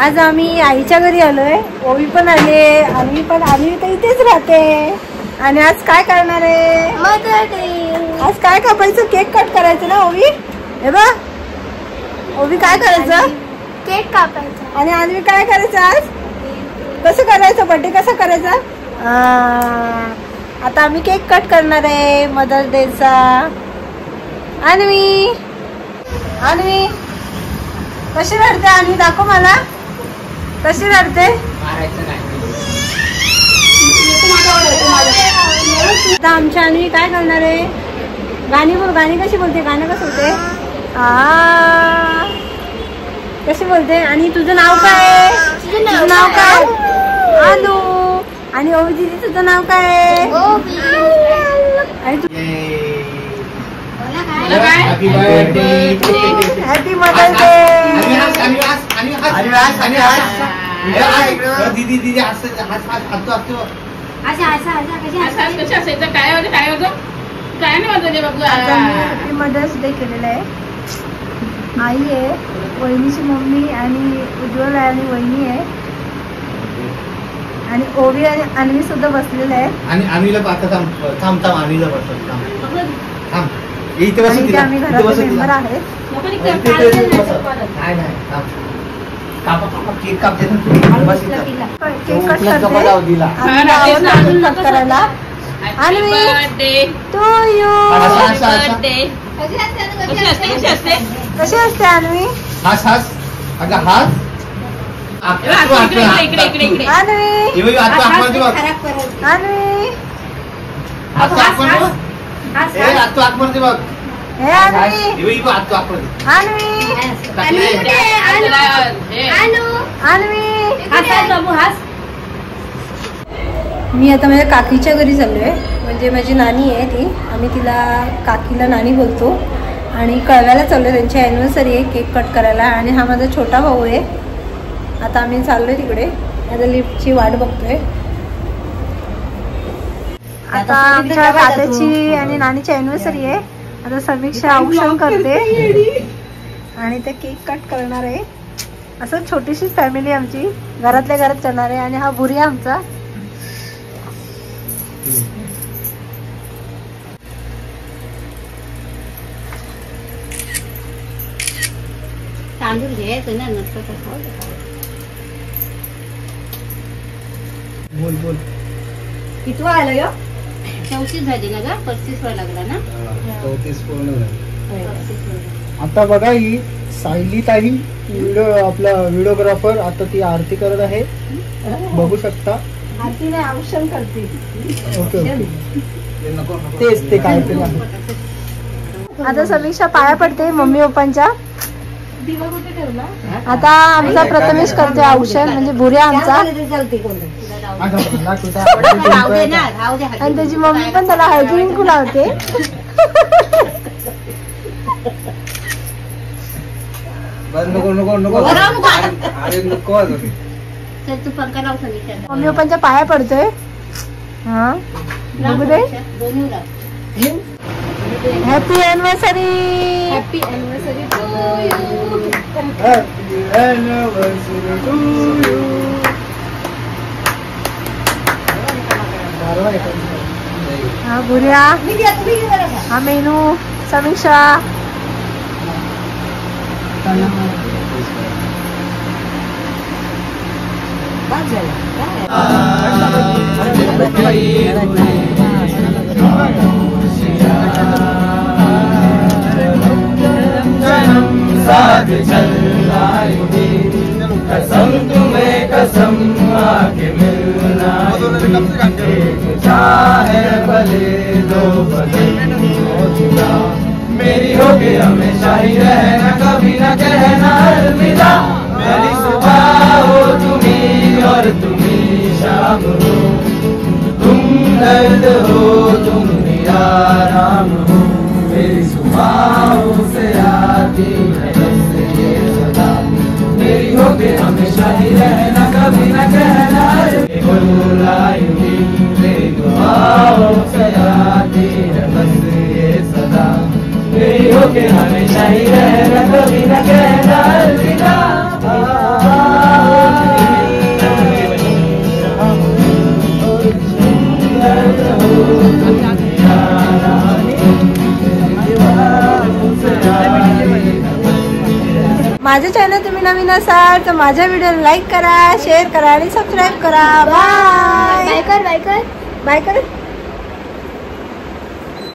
आज आम्ही आईच्या घरी आलोय, ओवी पण आले, अन्वी पण, अन्वी तर इथेच राहते. आणि आज काय करणार आहे? Mother day. आज काय कापायचं? केक कट करायचं ना ओवी? हे बघ ओवी, काय करायचं? केक कापायचा. आणि अन्वी काय करायचं आज? कसं करायचं? बर्थडे कसं करायचा? आता आम्ही केक कट करणार आहे मदर्स डेचा. अन्वी, अन्वी कशी रडते? अन्वी दाखव मला कशी रडते. आता आमच्या अन्वी काय करणार आहे? गाणी बोल. गाणी कशी बोलते? गाणं कसं बोलते? कशी बोलते? आणि तुझं नाव काय? तुझं नाव काय? आलू. आणि ओवी दीदी तुझं नाव काय? Happy mother's day. दीदी दीदी हॅपी मदर्स डे केलेला आहे. आई आहे, वहिनीची मम्मी आणि उज्ज्वल आहे आणि वहिनी आहे आणि ओवी आणि अन्वी सुद्धा बसलेले आहे. आणि अन्वीला पाहता थांब अन्वीला बसत थांब. इथे बस. आम्ही घरातले मेंबर आहेत. केक कापते केक कट करायला. Anvi to you. कशी असते अन्वी? हास हास. अगं हास. अन्वी, अन्वी आतमध्ये बघ. हे अन्वी, मी आता माझ्या काकीच्या घरी चाललोय. म्हणजे माझी नानी आहे ती, आम्ही तिला काकीला नानी बोलतो. आणि कळव्याला चाललोय, त्यांची ॲनिव्हर्सरी आहे केक कट करायला. आणि हा माझा छोटा भाऊ आहे. आता आम्ही चाललोय तिकडे, आता लिफ्टची वाट बघतोय. आता आमच्या तात्याची आणि नानीची ॲनिव्हर्सरी आहे. आता समीक्षा औक्षण करते आणि ते केक कट करणार आहे. असं छोटीशी फॅमिली आमची घरातल्या घरात करणार आहे. आणि हा बुरी आमचा. तांदूळ घ्यायचं ना, नसतं बोल बोल. किती आलं यो? 34 झाली ना ग, 35 व्हायला लागला ना. 34 पूर्ण झाली. आता बघा ही सायली ताई व्हिडिओ, आपला व्हिडिओग्राफर, आता ती आरती करत आहे, बघू शकता. आरती नाही, औक्षण करते. ओके ओके, तेच ते काय ते. आता समीक्षा पाया पडते मम्मी पप्पांच्या. आता आमचा प्रथमेश करते औक्षण, म्हणजे बुऱ्या आमचा. आणि त्याची मम्मी पण त्याला हळदी कुंकू लावते. मम्मी पप्पांच्या पाया पडतोय. हा बघू दे. Happy anniversary. Happy anniversary to you. Happy anniversary to you. हा बुऱ्या, हा मेनू, समीक्षा. कसम तुम्हें कसम आके मिलना, चाहे भले दो भले मेरी होगी हमेशा ही रहना, कभी न कहना अलविदा। मेरी सुबह हो तुम्ही और तुम्ही शाम हो, तुम दर्द हो तुम आराम हो, मेरी सुबह से आती है बस ये सदा, मेरी होके हमेशा ही रहना, कभी न कहना बुलाएंगी, मेरी दुआओं से आती है बस ये सदा, मेरी होके हमेशा ही रहना, कभी न कहना अलविदा। माझ्या चॅनल तुम्ही नवीन असाल तर माझ्या व्हिडिओला लाईक करा, शेअर करा आणि सबस्क्राईब करा. बाय. बाय कर बाय कर बाय कर.